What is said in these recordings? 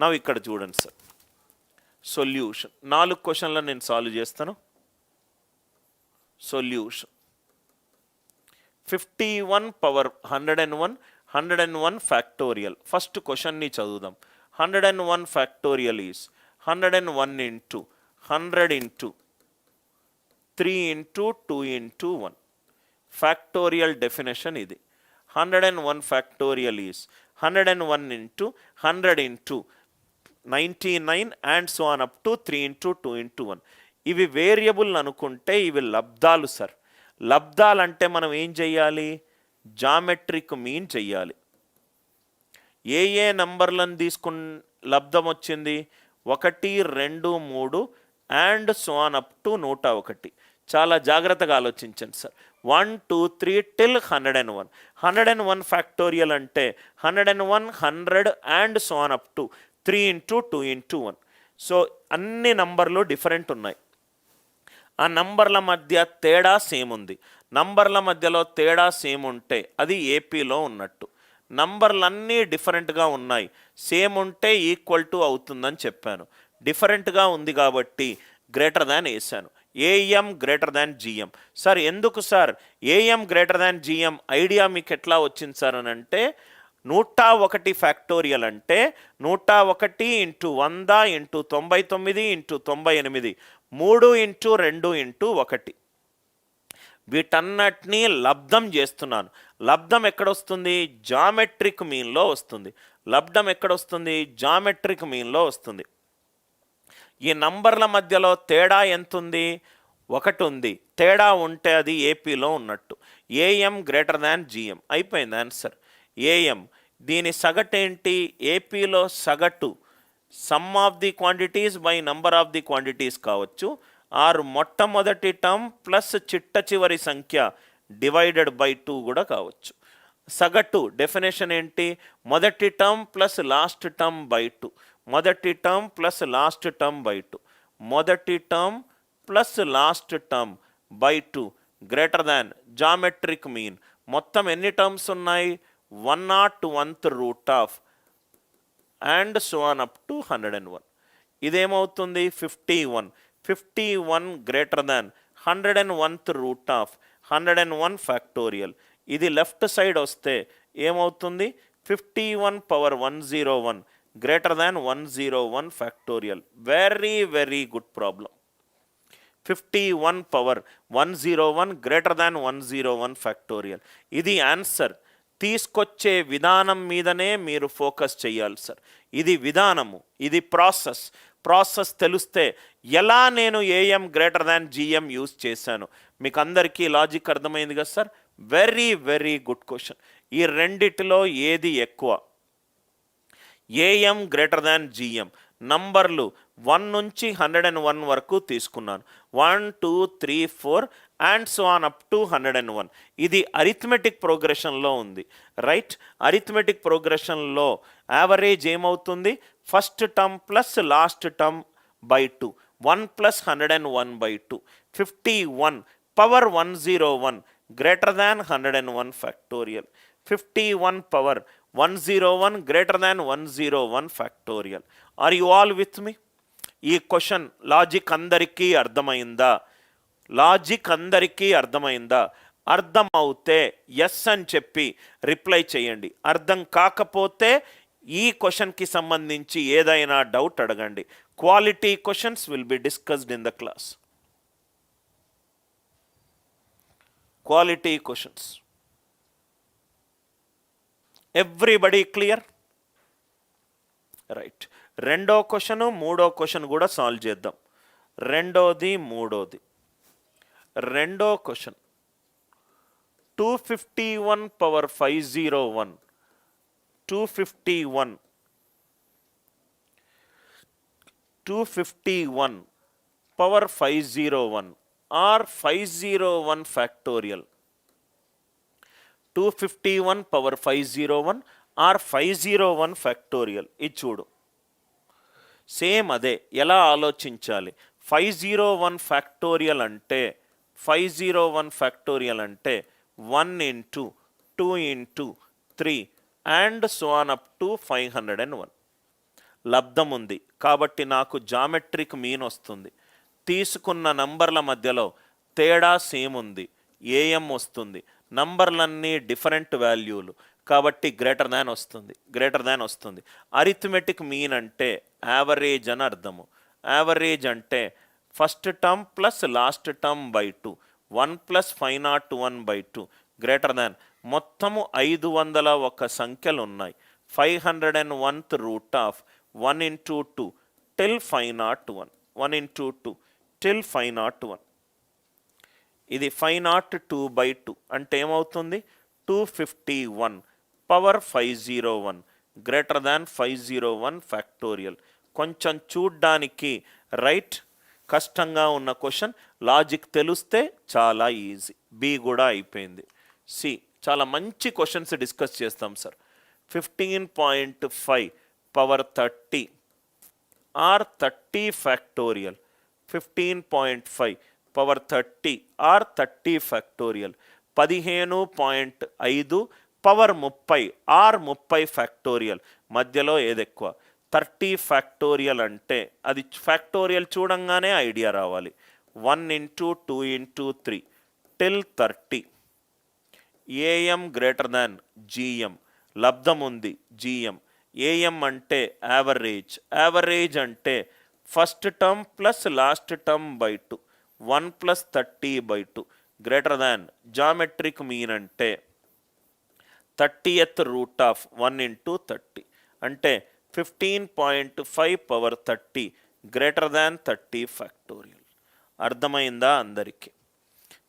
నా ఇక్కడ చూడండి సార్, సొల్యూషన్ 4 క్వశ్చన్లను నేను సాల్వ్ చేస్తాను. Solution 51 power 101, 101 factorial. ఫస్ట్ క్వశ్చన్ని చదువుదాం. 101 factorial is 101 into 100 into 3 into 2 into 1. Factorial definition ఇది. 101 factorial is 101 into 100 into 99 and so on up to 3 into 2 into 1. ఇవి వేరియబుల్ అనుకుంటే ఇవి లబ్ధాలు సార్. లబ్ధాలంటే మనం ఏం చెయ్యాలి? జామెట్రిక్ మీన్ చెయ్యాలి. ఏ నంబర్లను లబ్ధం వచ్చింది? 1, 2, 3 and so on up to 101. చాలా జాగ్రత్తగా ఆలోచించండి సార్. 1, 2, 3 till 101. 101 ఫ్యాక్టోరియల్ అంటే 101, 100 and so on up to 3 into 2 into 1. So అన్ని నంబర్లు డిఫరెంట్ ఉన్నాయి. ఆ నంబర్ల మధ్య తేడా సేమ్ ఉంది. నంబర్ల మధ్యలో తేడా సేమ్ ఉంటే అది ఏపీలో ఉన్నట్టు. నంబర్లన్నీ డిఫరెంట్గా ఉన్నాయి, సేమ్ ఉంటే ఈక్వల్ టు అవుతుందని చెప్పాను. డిఫరెంట్గా ఉంది కాబట్టి గ్రేటర్ దాన్ వేసాను. AM greater than GM. Sir ఎందుకు sir AM greater than GM idea మీకు ఎట్లా వచ్చింది సార్ అని అంటే, 101 ఫ్యాక్టోరియల్ అంటే 101 into 100 into 99 into 98, 3 into 2 into 1. వీటన్నిటినీ లబ్ధం చేస్తున్నాను. లబ్ధం ఎక్కడొస్తుంది? జామెట్రిక్ మీన్లో వస్తుంది. లబ్ధం ఎక్కడొస్తుంది? జామెట్రిక్ మీన్లో వస్తుంది. ఈ నంబర్ల మధ్యలో తేడా ఎంత ఉంది? 1 ఉంది. తేడా ఉంటే అది ఏపీలో ఉన్నట్టు. ఏఎం గ్రేటర్ దాన్ జిఎం అయిపోయింది ఆన్సర్. ఏఎం దీని సగటు ఏంటి? ఏపీలో సగటు some of the quantities by number of the quantities కావచ్చు, ఆర్ మొట్టమొదటి టర్మ్ ప్లస్ చిట్ట చివరి సంఖ్య డివైడెడ్ బై 2 కూడా కావచ్చు. సగటు డెఫినేషన్ ఏంటి? మొదటి term plus last term by 2. మొదటి term plus last term by 2. మొదటి term plus last term by 2 greater than geometric mean. మొత్తం ఎన్ని టర్మ్స్ ఉన్నాయి? 101th root of and so on up to 101. ఇదేమవుతుంది? 51. 51 greater than 101th root of 101 factorial. ఇది left side వస్తే ఏమవుతుంది? 51 power 101 greater than 101 factorial. Very very good problem. 51 power 101 greater than 101 factorial. ఇది answer. తీసుకొచ్చే విధానం మీదనే మీరు ఫోకస్ చేయాలి సార్. ఇది విధానము, ఇది ప్రాసెస్ తెలిస్తే ఎలా నేను AM greater than GM use చేశాను మీకు అందరికీ లాజిక్ అర్థమైంది కదా sir. Very very good question. ఈ రెండిటిలో ఏది ఎక్కువ? AM greater than GM. నంబర్లు 1 నుంచి 101 వరకు తీసుకున్నాను. 1, 2, 3, 4 and so on up to 101. ఇది అరిథమెటిక్ ప్రోగ్రెషన్లో ఉంది, రైట్? అరిథమెటిక్ ప్రోగ్రెషన్లో యావరేజ్ ఏమవుతుంది? First term plus last term by 2. 1 plus 101 by 2. 51 power 101 greater than 101 factorial. 51 power 101 greater than 101 factorial. Are you all with me? ఈ క్వశ్చన్ లాజిక్ అందరికీ అర్థమైందా? Logic అందరికీ అర్థమైందా? అర్థం అవుతే ఎస్ అని చెప్పి రిప్లై చేయండి. అర్థం కాకపోతే ఈ క్వశ్చన్కి సంబంధించి ఏదైనా డౌట్ అడగండి. Quality questions will be discussed in the class. Quality questions. Everybody clear? Right. రెండో క్వశ్చను మూడో క్వశ్చన్ కూడా సాల్వ్ చేద్దాం. రెండోది మూడోది. రెండో question 251 power 501. 251 power 501 or 501 factorial. 251 power 501 or 501 factorial. ఇది చూడు, సేమ్ అదే. ఎలా ఆలోచించాలి? 501 ఫ్యాక్టోరియల్ అంటే 501 ఫ్యాక్టోరియల్ అంటే 1 into 2 into 3 and so on up to 501. లబ్ధం ఉంది కాబట్టి నాకు జామెట్రిక్ మీన్ వస్తుంది. తీసుకున్న నంబర్ల మధ్యలో తేడా సేమ్ ఉంది, ఏఎం వస్తుంది. నంబర్లన్నీ డిఫరెంట్ వాల్యూలు కాబట్టి గ్రేటర్ దాన్ వస్తుంది. అరిథమెటిక్ మీన్ అంటే యావరేజ్ అని అర్థము. యావరేజ్ అంటే first term plus last term by 2, 1 plus 501/2 greater than. మొత్తము 501 సంఖ్యలు ఉన్నాయి. 501th root of 1 into 2 till 501, 1 into 2 till 501. ఇది 502/2 అంటే ఏమవుతుంది? 251 పవర్ 501 గ్రేటర్ దాన్ 501 ఫ్యాక్టోరియల్. కొంచెం చూడ్డానికి రైట్ కష్టంగా ఉన్న క్వశ్చన్, లాజిక్ తెలిస్తే చాలా ఈజీ. బి కూడా అయిపోయింది. సి చాలా మంచి క్వశ్చన్స్ డిస్కస్ చేస్తాం sir. 15.5 power 30 or 30 factorial. 15.5 power 30 or 30 factorial. 15.5 power 30 or 30 factorial. మధ్యలో ఏది ఎక్కువ? 30 ఫ్యాక్టోరియల్ అంటే అది ఫ్యాక్టోరియల్ చూడంగానే ఐడియా రావాలి. 1 into 2 into 3 till 30. AM greater than GM. లబ్ధం ఉంది జిఎం. ఏఎం అంటే యావరేజ్. యావరేజ్ అంటే first term plus last term by 2, 1 plus 30/2 greater than. Geometric mean అంటే 30th రూట్ ఆఫ్ 1 into 30 అంటే 15.5 పవర్ 30 గ్రేటర్ దాన్ 30 ఫ్యాక్టోరియల్. అర్థమైందా అందరికీ?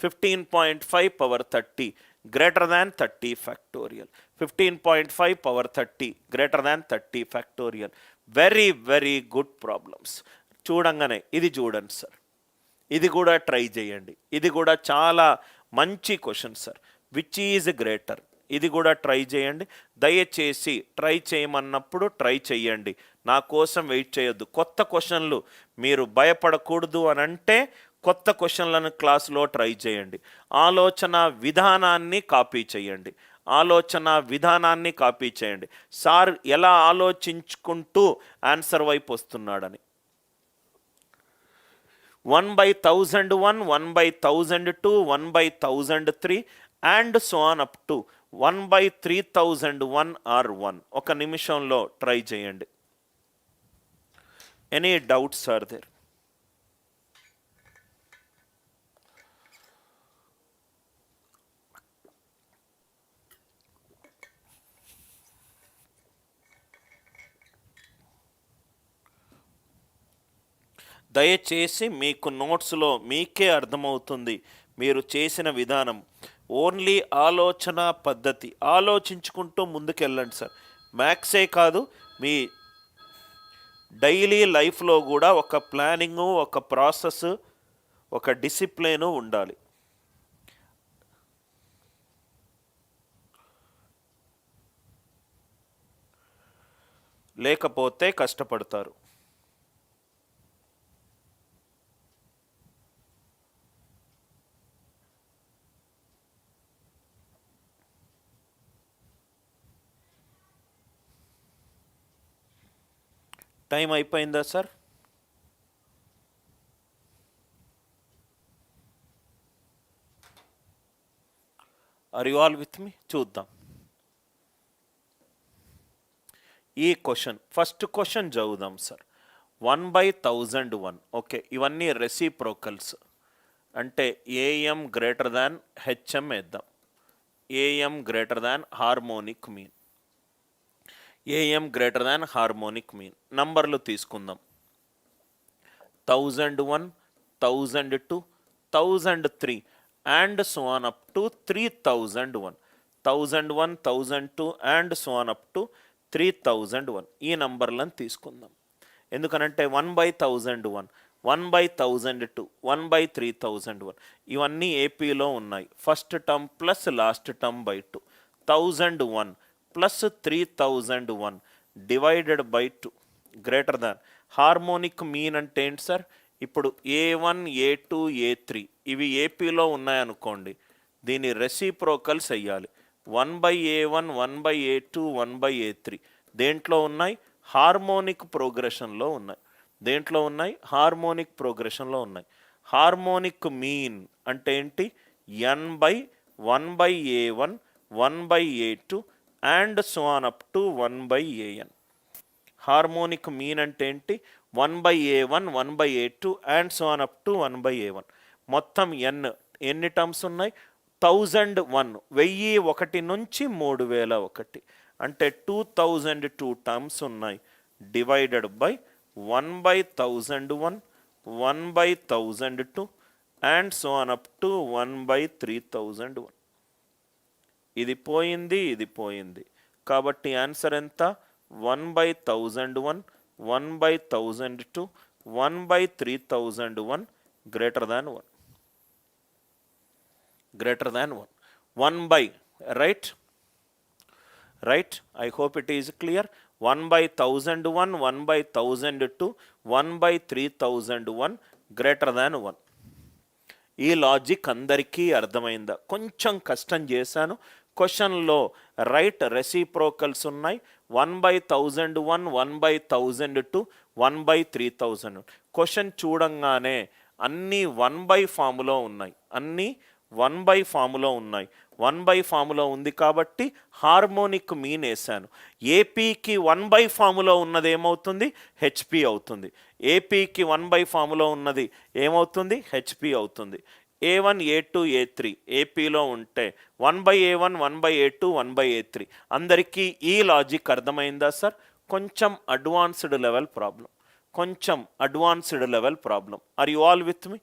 15.5 power 30 greater than 30 factorial. 15.5 power 30 greater than 30 factorial. Very very good problems. చూడంగానే ఇది చూడండి sir, ఇది కూడా try చేయండి. ఇది కూడా చాలా మంచి question sir. Which is greater? ఇది కూడా ట్రై చేయండి. దయచేసి ట్రై చేయమన్నప్పుడు ట్రై చేయండి, నా కోసం వెయిట్ చేయొద్దు. కొత్త క్వశ్చన్లు మీరు భయపడకూడదు అని అంటే కొత్త క్వశ్చన్లను క్లాసులో ట్రై చేయండి. ఆలోచన విధానాన్ని కాపీ చేయండి. సార్ ఎలా ఆలోచించుకుంటూ ఆన్సర్ వైపు వస్తున్నాడని. 1/1001, 1/1002, 1/1003 and so on up to 1/3001 or 1. ఒక నిమిషంలో ట్రై చేయండి. Any doubts are there? దయచేసి మీకు నోట్స్లో మీకే అర్థమవుతుంది మీరు చేసిన విధానం. ఓన్లీ ఆలోచన పద్ధతి, ఆలోచించుకుంటూ ముందుకెళ్ళండి సార్. మ్యాథ్సే కాదు, మీ డైలీ లైఫ్లో కూడా ఒక ప్లానింగు, ఒక ప్రాసెస్, ఒక డిసిప్లిను ఉండాలి. లేకపోతే కష్టపడతారు. టైం అయిపోయిందా sir? Are you all with me? చూద్దాం ఈ క్వశ్చన్. ఫస్ట్ క్వశ్చన్ చదువుదాం సార్. 1/1001. ఓకే, ఇవన్నీ రెసిప్రోకల్స్ అంటే ఏఎం గ్రేటర్ దాన్ హెచ్ఎం వేద్దాం. AM greater than harmonic mean. AM greater than harmonic mean. నంబర్లు తీసుకుందాం. 1001, 1002, 1003 and so on up to 3001. 1001, 1002 and so on up to 3001. ఈ నంబర్లను తీసుకుందాం. ఎందుకనంటే 1/1001, 1/1002, 1/3001 ఇవన్నీ ఏపీలో ఉన్నాయి. First term plus last term by 2. 1001 plus 3001 divided by 2 greater than. Harmonic mean అంటే ఏంటి సార్? ఇప్పుడు A1, A2, A3 ఇవి ఏపీలో ఉన్నాయనుకోండి, దీని రెసిప్రోకల్స్ అయ్యాలి. 1/A1, 1/A2, 1/A3 దేంట్లో ఉన్నాయి? హార్మోనిక్ ప్రోగ్రెషన్లో ఉన్నాయి. దేంట్లో ఉన్నాయి? హార్మోనిక్ ప్రోగ్రెషన్లో ఉన్నాయి. హార్మోనిక్ మీన్ అంటే ఏంటి? n by 1/a1 1/a2 and so on up to 1/an. Harmonic mean అంటే ఏంటి? 1/a1 1/a2 and so on up to 1/a1. మొత్తం ఎన్ని టర్మ్స్ ఉన్నాయి? 1001, 1001 నుంచి 3001, అంటే 2002 టర్మ్స్ ఉన్నాయి. Divided by 1/1001 1/1002 and so on up to 1/3001. ఇది పోయింది, ఇది పోయింది. కాబట్టి ఆన్సర్ ఎంత? 1/1001 1/1002 1/3001 greater than 1. Greater than 1. 1 by, right? Right? I hope it is clear. 1/1001 1/1002 1/3001 greater than 1. ఈ లాజిక్ అందరికీ అర్థమైందా? కొంచెం కష్టం చేశాను. క్వశ్చన్లో రైట్ రెసిప్రోకల్స్ ఉన్నాయి. 1/1001 1/1002 1/3000. క్వశ్చన్ చూడంగానే అన్నీ 1/, ఫాములో ఉన్నాయి. అన్నీ 1/, ఫాములో ఉన్నాయి. 1/, ఫాములో ఉంది కాబట్టి హార్మోనిక్ మీన్ వేసాను. ఏపీకి 1/, ఫాములో ఉన్నది ఏమవుతుంది? హెచ్పి అవుతుంది. ఏపీకి 1/, ఫాములో ఉన్నది ఏమవుతుంది? హెచ్పి అవుతుంది. A1 A2 A3 ఏపీలో ఉంటే 1/a1 1/a2 1/a3. అందరికీ ఈ లాజిక్ అర్థమైందా సార్? కొంచెం advanced level problem. Are you all with me?